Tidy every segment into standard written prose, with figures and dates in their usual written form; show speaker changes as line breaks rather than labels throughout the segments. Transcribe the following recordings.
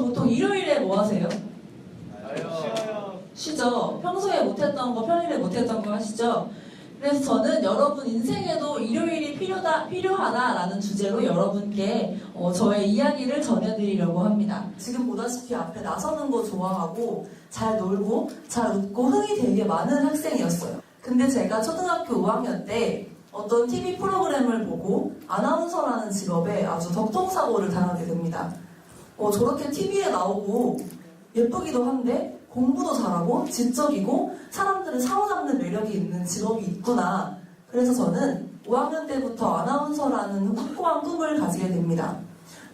보통 일요일에 뭐 하세요?
쉬어요.
쉬죠. 평소에 못했던 거, 평일에 못했던 거 하시죠. 그래서 저는 여러분 인생에도 일요일이 필요하다라는 주제로 여러분께 저의 이야기를 전해드리려고 합니다. 지금 보다시피 앞에 나서는 거 좋아하고 잘 놀고 잘 웃고 흥이 되게 많은 학생이었어요. 근데 제가 초등학교 5학년 때 어떤 TV 프로그램을 보고 아나운서라는 직업에 아주 덕통사고를 당하게 됩니다. 저렇게 TV에 나오고 예쁘기도 한데 공부도 잘하고 지적이고 사람들을 사로잡는 매력이 있는 직업이 있구나. 그래서 저는 5학년 때부터 아나운서라는 확고한 꿈을 가지게 됩니다.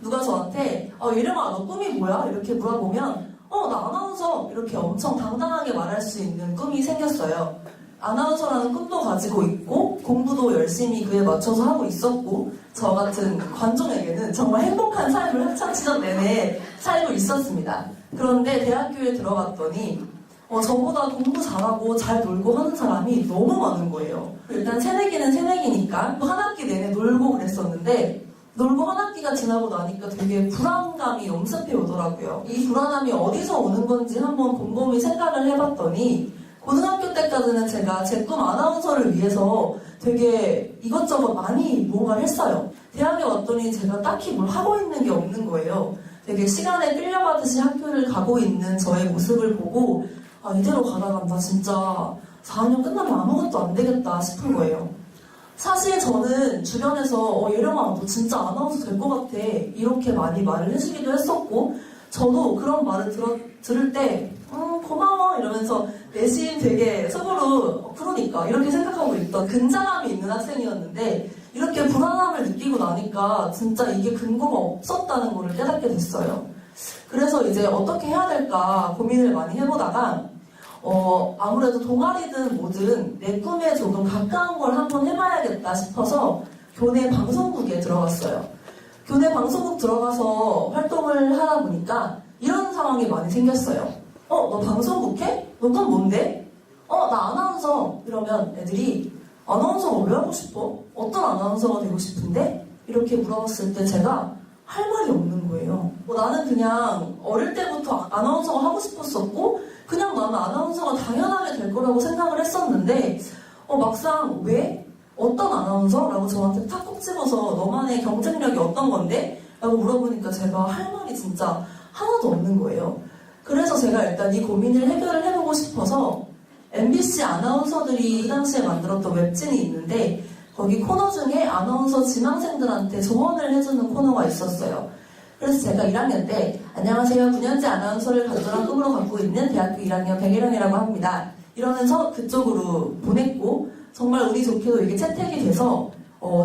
누가 저한테 예령아 너 꿈이 뭐야? 이렇게 물어보면 나 아나운서 이렇게 엄청 당당하게 말할 수 있는 꿈이 생겼어요. 아나운서라는 꿈도 가지고 있고 공부도 열심히 그에 맞춰서 하고 있었고 저 같은 관종에게는 정말 행복한 삶을 학창시절 내내 살고 있었습니다. 그런데 대학교에 들어갔더니 저보다 공부 잘하고 잘 놀고 하는 사람이 너무 많은 거예요. 일단 새내기는 새내기니까 한 학기 내내 놀고 그랬었는데 놀고 한 학기가 지나고 나니까 되게 불안감이 엄습해 오더라고요. 이 불안함이 어디서 오는 건지 한번 곰곰이 생각을 해봤더니 고등학교 때까지는 제가 제 꿈 아나운서를 위해서 되게 이것저것 많이 무언가를 했어요. 대학에 왔더니 제가 딱히 뭘 하고 있는 게 없는 거예요. 되게 시간에 끌려가듯이 학교를 가고 있는 저의 모습을 보고 이대로 가다가 나 진짜 4학년 끝나면 아무것도 안 되겠다 싶은 거예요. 사실 저는 주변에서 예령아 너 진짜 아나운서 될 것 같아 이렇게 많이 말을 해주기도 했었고 저도 그런 말을 들을 때 고마워 이러면서 내심 되게 속으로 그러니까 이렇게 생각하고 있던 근자감이 있는 학생이었는데 이렇게 불안함을 느끼고 나니까 진짜 이게 근거가 없었다는 걸 깨닫게 됐어요. 그래서 이제 어떻게 해야 될까 고민을 많이 해보다가 아무래도 동아리든 뭐든 내 꿈에 조금 가까운 걸 한번 해봐야겠다 싶어서 교내 방송국에 들어갔어요. 교내 방송국 들어가서 활동을 하다 보니까 이런 상황이 많이 생겼어요. 너 방송국 해? 너 꿈 뭔데? 나 아나운서. 이러면 애들이 아나운서가 왜 하고 싶어? 어떤 아나운서가 되고 싶은데? 이렇게 물어봤을 때 제가 할 말이 없는 거예요. 나는 그냥 어릴 때부터 아나운서가 하고 싶었었고 그냥 나는 아나운서가 당연하게 될 거라고 생각을 했었는데 막상 왜? 어떤 아나운서? 라고 저한테 탁 콕 집어서 너만의 경쟁력이 어떤 건데? 라고 물어보니까 제가 할 말이 진짜 하나도 없는 거예요. 그래서 제가 일단 이 고민을 해결을 해보고 싶어서 MBC 아나운서들이 그 당시에 만들었던 웹진이 있는데 거기 코너 중에 아나운서 지망생들한테 조언을 해주는 코너가 있었어요. 그래서 제가 1학년 때 안녕하세요 9년제 아나운서를 간절한 꿈으로 갖고 있는 대학교 1학년 백일영이라고 합니다. 이러면서 그쪽으로 보냈고 정말 운이 좋게도 이게 채택이 돼서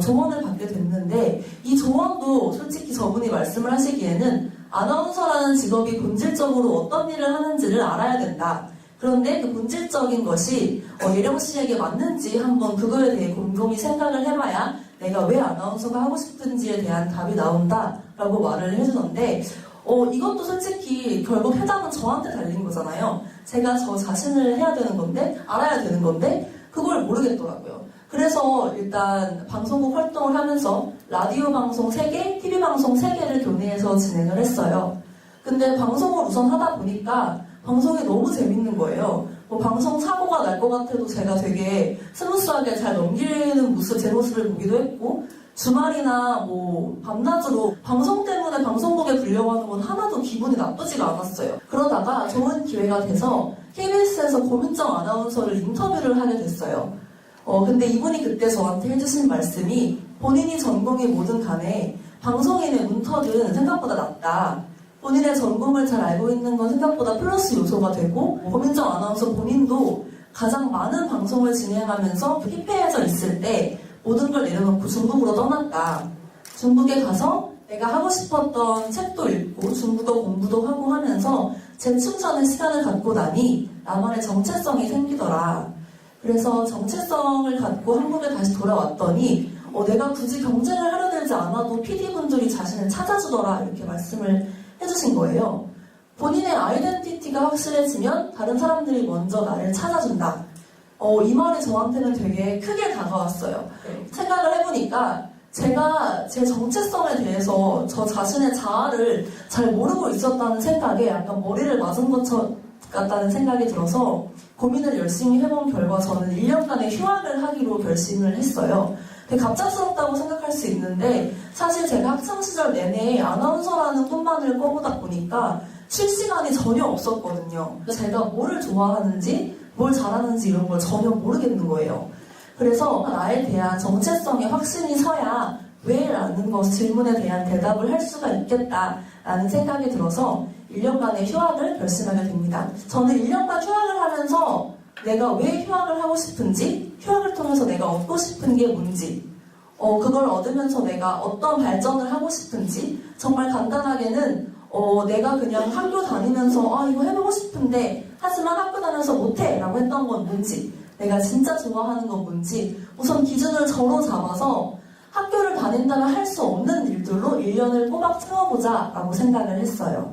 조언을 받게 됐는데 이 조언도 솔직히 저분이 말씀을 하시기에는 아나운서라는 직업이 본질적으로 어떤 일을 하는지를 알아야 된다. 그런데 그 본질적인 것이 예령 씨에게 맞는지 한번 그거에 대해 곰곰이 생각을 해봐야 내가 왜 아나운서가 하고 싶은지에 대한 답이 나온다라고 말을 해주는데 이것도 솔직히 결국 해답은 저한테 달린 거잖아요. 제가 저 자신을 해야 되는 건데 알아야 되는 건데 그걸 모르겠더라고요. 그래서 일단 방송국 활동을 하면서 라디오 방송 3개, TV 방송 3개를 교내에서 진행을 했어요. 근데 방송을 우선 하다 보니까 방송이 너무 재밌는 거예요. 방송 사고가 날 것 같아도 제가 되게 스무스하게 잘 넘기는 제 모습을 보기도 했고 주말이나 밤낮으로 방송 때문에 방송국에 불려가는 건 하나도 기분이 나쁘지가 않았어요. 그러다가 좋은 기회가 돼서 KBS에서 고민정 아나운서를 인터뷰를 하게 됐어요. 근데 이분이 그때 저한테 해주신 말씀이 본인이 전공이 뭐든 간에 방송인의 문턱은 생각보다 낮다. 본인의 전공을 잘 알고 있는 건 생각보다 플러스 요소가 되고 고민정 아나운서 본인도 가장 많은 방송을 진행하면서 피폐해져 있을 때 모든 걸 내려놓고 중국으로 떠났다. 중국에 가서 내가 하고 싶었던 책도 읽고 중국어 공부도 하고 하면서 재충전의 시간을 갖고 나니 나만의 정체성이 생기더라. 그래서 정체성을 갖고 한국에 다시 돌아왔더니 내가 굳이 경쟁을 하려 들지 않아도 PD분들이 자신을 찾아주더라 이렇게 말씀을 해주신 거예요. 본인의 아이덴티티가 확실해지면 다른 사람들이 먼저 나를 찾아준다. 이 말이 저한테는 되게 크게 다가왔어요. 생각을 해보니까
제가 제 정체성에 대해서 저 자신의 자아를 잘 모르고 있었다는 생각에 약간 머리를 맞은 것 같다는 생각이 들어서 고민을 열심히 해본 결과 저는 1년간의 휴학을 하기로 결심을 했어요. 되게 갑작스럽다고 생각할 수 있는데 사실 제가 학창시절 내내 아나운서라는 꿈만을 꿔보다 보니까 쉴 시간이 전혀 없었거든요. 제가 뭐를 좋아하는지 뭘 잘하는지 이런 걸 전혀 모르겠는 거예요. 그래서 나에 대한 정체성에 확신이 서야 왜? 라는 질문에 대한 대답을 할 수가 있겠다라는 생각이 들어서 1년간의 휴학을 결심하게 됩니다. 저는 1년간 휴학을 하면서 내가 왜 휴학을 하고 싶은지, 휴학을 통해서 내가 얻고 싶은 게 뭔지, 그걸 얻으면서 내가 어떤 발전을 하고 싶은지, 정말 간단하게는 내가 그냥 학교 다니면서 이거 해보고 싶은데 하지만 학교 다니면서 못해 라고 했던 건 뭔지, 내가 진짜 좋아하는 건 뭔지 우선 기준을 저로 잡아서 학교를 다닌다면 할 수 없는 일들로 1년을 꼬박 채워보자 라고 생각을 했어요.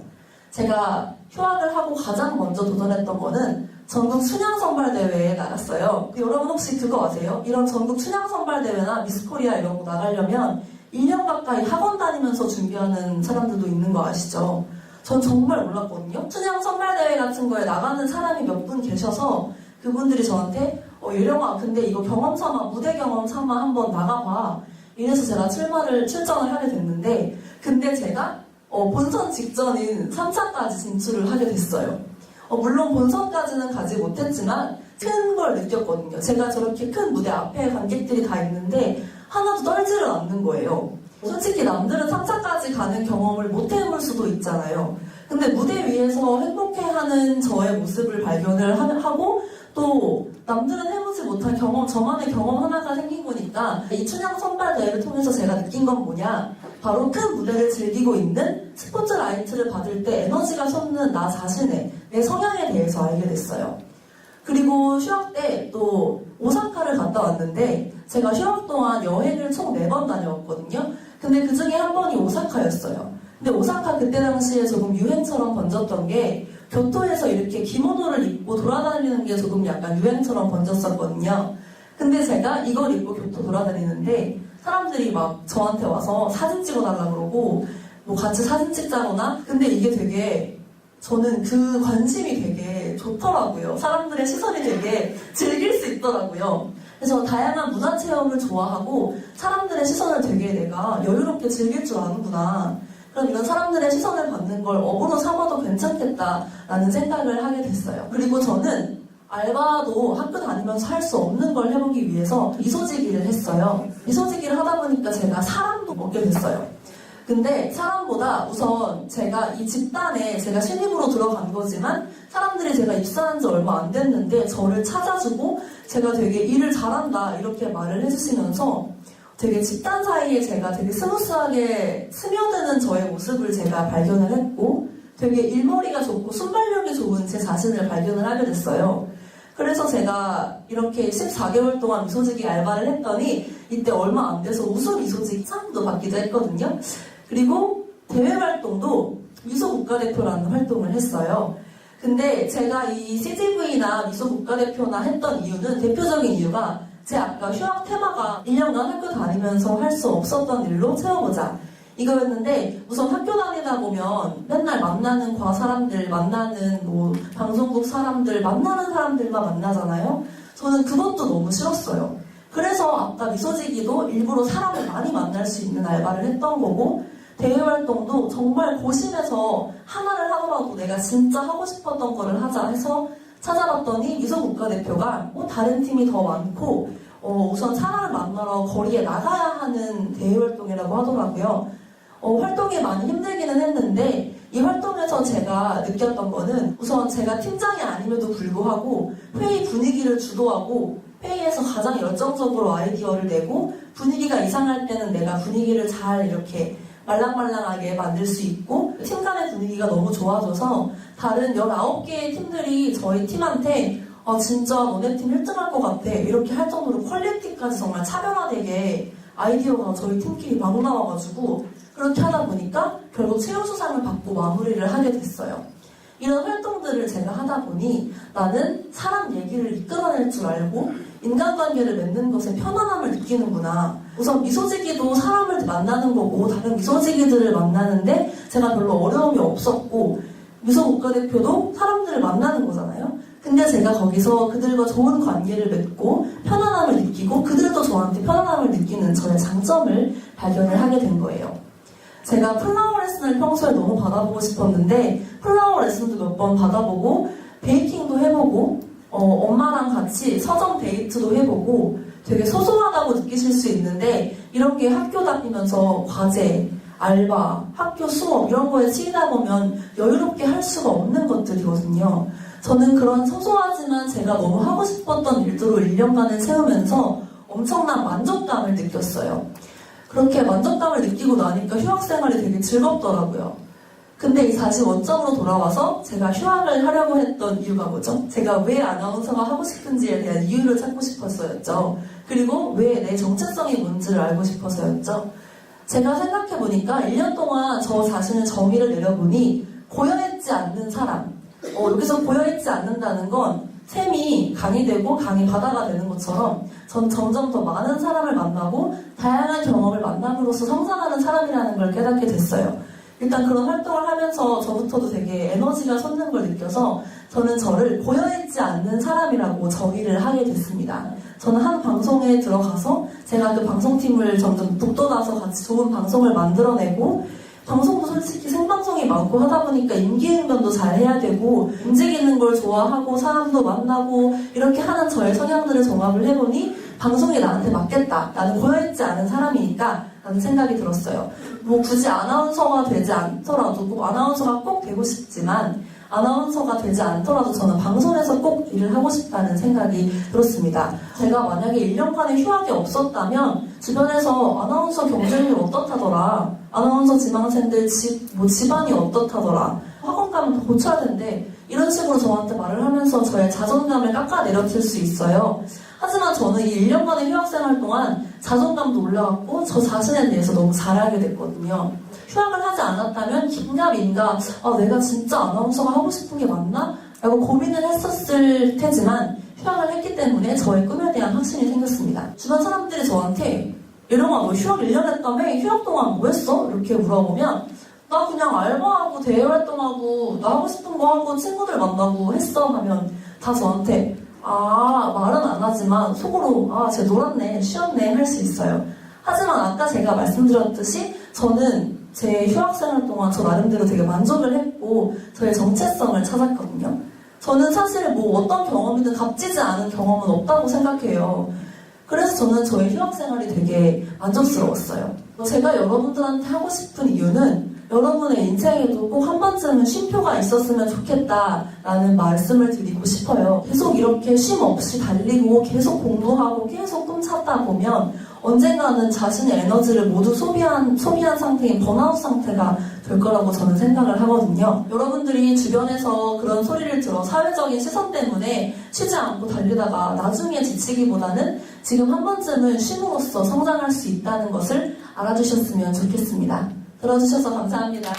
제가 휴학을 하고 가장 먼저 도전했던 거는 전국 춘향선발대회에 나갔어요. 여러분 혹시 그거 아세요? 이런 전국 춘향선발대회나 미스코리아 이런 거 나가려면 1년 가까이 학원 다니면서 준비하는 사람들도 있는 거 아시죠? 전 정말 몰랐거든요. 춘향선발대회 같은 거에 나가는 사람이 몇 분 계셔서 그분들이 저한테 예령아 근데 이거 경험 삼아 무대 경험 삼아 한번 나가봐. 이래서 제가 출전을 하게 됐는데 근데 제가 본선 직전인 3차까지 진출을 하게 됐어요. 물론 본선까지는 가지 못했지만 큰 걸 느꼈거든요. 제가 저렇게 큰 무대 앞에 관객들이 다 있는데 하나도 떨지를 않는 거예요. 솔직히 남들은 3차까지 가는 경험을 못 해볼 수도 있잖아요. 근데 무대 위에서 행복해하는 저의 모습을 발견을 하고 또 남들은 해보지 못한 경험, 저만의 경험 하나가 생긴 거니까 이 춘향 선발대회를 통해서 제가 느낀 건 뭐냐, 바로 큰 무대를 즐기고 있는 스포트라이트를 받을 때 에너지가 솟는 나 자신의 내 성향에 대해서 알게 됐어요. 그리고 휴학 때 또 오사카를 갔다 왔는데 제가 휴학 동안 여행을 총 4번 다녀왔거든요. 근데 그 중에 한 번이 오사카였어요. 근데 오사카 그때 당시에 조금 유행처럼 번졌던 게 교토에서 이렇게 기모노를 입고 돌아다니는 게 조금 약간 유행처럼 번졌었거든요. 근데 제가 이걸 입고 교토 돌아다니는데 사람들이 막 저한테 와서 사진 찍어달라 그러고 뭐 같이 사진 찍자거나, 근데 이게 되게 저는 그 관심이 되게 좋더라고요. 사람들의 시선이 되게 즐길 수 있더라고요. 그래서 다양한 문화체험을 좋아하고 사람들의 시선을 되게 내가 여유롭게 즐길 줄 아는구나. 그럼 이런 사람들의 시선을 받는 걸 업으로 삼아도 괜찮겠다라는 생각을 하게 됐어요. 그리고 저는 알바도 학교 다니면서 할 수 없는 걸 해보기 위해서 미소지기를 했어요. 미소지기를 하다 보니까 제가 사람도 먹게 됐어요. 근데 사람보다 우선 제가 이 집단에 제가 신입으로 들어간 거지만 사람들이 제가 입사한 지 얼마 안 됐는데 저를 찾아주고 제가 되게 일을 잘한다 이렇게 말을 해주시면서 되게 집단 사이에 제가 되게 스무스하게 스며드는 저의 모습을 제가 발견을 했고 되게 일머리가 좋고 순발력이 좋은 제 자신을 발견을 하게 됐어요. 그래서 제가 이렇게 14개월 동안 미소지기 알바를 했더니 이때 얼마 안 돼서 우수 미소지기 상도 받기도 했거든요. 그리고 대외 활동도 미소 국가대표라는 활동을 했어요. 근데 제가 이 CGV나 미소 국가대표나 했던 이유는 대표적인 이유가 제 아까 휴학 테마가 1년간 학교 다니면서 할 수 없었던 일로 채워보자 이거였는데, 우선 학교 다니다 보면 맨날 만나는 사람들, 만나는 방송국 사람들, 만나는 사람들만 만나잖아요. 저는 그것도 너무 싫었어요. 그래서 아까 미소지기도 일부러 사람을 많이 만날 수 있는 알바를 했던 거고, 대외활동도 정말 고심해서 하나를 하더라도 내가 진짜 하고 싶었던 거를 하자 해서 찾아봤더니 미소 국가대표가 다른 팀이 더 많고 우선 사람을 만나러 거리에 나가야 하는 대외활동이라고 하더라고요. 활동이 많이 힘들기는 했는데 이 활동에서 제가 느꼈던 거는 우선 제가 팀장이 아님에도 불구하고 회의 분위기를 주도하고 회의에서 가장 열정적으로 아이디어를 내고 분위기가 이상할 때는 내가 분위기를 잘 이렇게 말랑말랑하게 만들 수 있고 팀 간의 분위기가 너무 좋아져서 다른 19개의 팀들이 저희 팀한테 진짜 너네 팀 1등할 것 같아 이렇게 할 정도로 퀄리티까지 정말 차별화되게 아이디어가 저희 팀끼리 막 나와가지고 그렇게 하다 보니까 결국 최우수상을 받고 마무리를 하게 됐어요. 이런 활동들을 제가 하다 보니 나는 사람 얘기를 이끌어낼 줄 알고 인간관계를 맺는 것에 편안함을 느끼는구나. 우선 미소지기도 사람을 만나는 거고 다른 미소지기들을 만나는데 제가 별로 어려움이 없었고 미소 국가대표도 사람들을 만나는 거잖아요. 근데 제가 거기서 그들과 좋은 관계를 맺고 편안함을 느끼고 그들도 저한테 편안함을 느끼는 저의 장점을 발견을 하게 된 거예요. 제가 플라워 레슨을 평소에 너무 받아보고 싶었는데 플라워 레슨도 몇 번 받아보고 베이킹도 해보고 엄마랑 같이 서점 데이트도 해보고 되게 소소하다고 느끼실 수 있는데 이런 게 학교 다니면서 과제, 알바, 학교 수업 이런 거에 치이다 보면 여유롭게 할 수가 없는 것들이거든요. 저는 그런 소소하지만 제가 너무 하고 싶었던 일들로 1년간을 채우면서 엄청난 만족감을 느꼈어요. 그렇게 만족감을 느끼고 나니까 휴학생활이 되게 즐겁더라고요. 근데 다시 원점으로 돌아와서 제가 휴학을 하려고 했던 이유가 뭐죠? 제가 왜 아나운서가 하고 싶은지에 대한 이유를 찾고 싶어서였죠. 그리고 왜 내 정체성이 뭔지를 알고 싶어서였죠. 제가 생각해보니까 1년 동안 저 자신의 정의를 내려보니 고여있지 않는 사람, 여기서 고여있지 않는다는 건 샘이 강이 되고 강이 바다가 되는 것처럼 전 점점 더 많은 사람을 만나고 다양한 경험을 만남으로써 성장하는 사람이라는 걸 깨닫게 됐어요. 일단 그런 활동을 하면서 저부터도 되게 에너지가 솟는 걸 느껴서 저는 저를 고여있지 않는 사람이라고 정의를 하게 됐습니다. 저는 한 방송에 들어가서 제가 그 방송팀을 점점 북돋아서 같이 좋은 방송을 만들어내고 방송도 솔직히 생방송이 많고 하다 보니까 임기응변도 잘 해야 되고 움직이는 걸 좋아하고 사람도 만나고 이렇게 하는 저의 성향들을 종합을 해보니 방송이 나한테 맞겠다. 나는 고여있지 않은 사람이니까 라는 생각이 들었어요. 뭐 굳이 아나운서가 되지 않더라도 꼭 아나운서가 꼭 되고 싶지만 아나운서가 되지 않더라도 저는 방송에서 꼭 일을 하고 싶다는 생각이 들었습니다. 제가 만약에 1년간의 휴학이 없었다면 주변에서 아나운서 경쟁률 어떻다더라, 아나운서 지망생들 집안이 어떻다더라, 학원 가면 더 고쳐야 된대, 이런 식으로 저한테 말을 하면서 저의 자존감을 깎아내렸을 수 있어요. 하지만 저는 이 1년간의 휴학생활 동안 자존감도 올라갔고 저 자신에 대해서 너무 잘 알게 됐거든요. 휴학을 하지 않았다면 긴가민가 내가 진짜 아나운서가 하고 싶은 게 맞나? 라고 고민을 했었을 테지만 휴학을 했기 때문에 저의 꿈에 대한 확신이 생겼습니다. 주변 사람들이 저한테 예령아 너 휴학 1년 했다며? 휴학 동안 뭐 했어? 이렇게 물어보면 나 그냥 알바하고 대외활동하고 나 하고 싶은 거 하고 친구들 만나고 했어 하면 다 저한테 말은 안 하지만 속으로 쟤 놀았네, 쉬었네 할 수 있어요. 하지만 아까 제가 말씀드렸듯이 저는 제 휴학생활 동안 저 나름대로 되게 만족을 했고 저의 정체성을 찾았거든요. 저는 사실 뭐 어떤 경험이든 값지지 않은 경험은 없다고 생각해요. 그래서 저는 저의 휴학생활이 되게 만족스러웠어요. 제가 여러분들한테 하고 싶은 이유는 여러분의 인생에도 꼭 한 번쯤은 쉼표가 있었으면 좋겠다라는 말씀을 드리고 싶어요. 계속 이렇게 쉼 없이 달리고 계속 공부하고 계속 꿈 찾다 보면 언젠가는 자신의 에너지를 모두 소비한 상태인 번아웃 상태가 될 거라고 저는 생각을 하거든요. 여러분들이 주변에서 그런 소리를 들어 사회적인 시선 때문에 쉬지 않고 달리다가 나중에 지치기보다는 지금 한 번쯤은 쉼으로써 성장할 수 있다는 것을 알아주셨으면 좋겠습니다. 들어주셔서 감사합니다.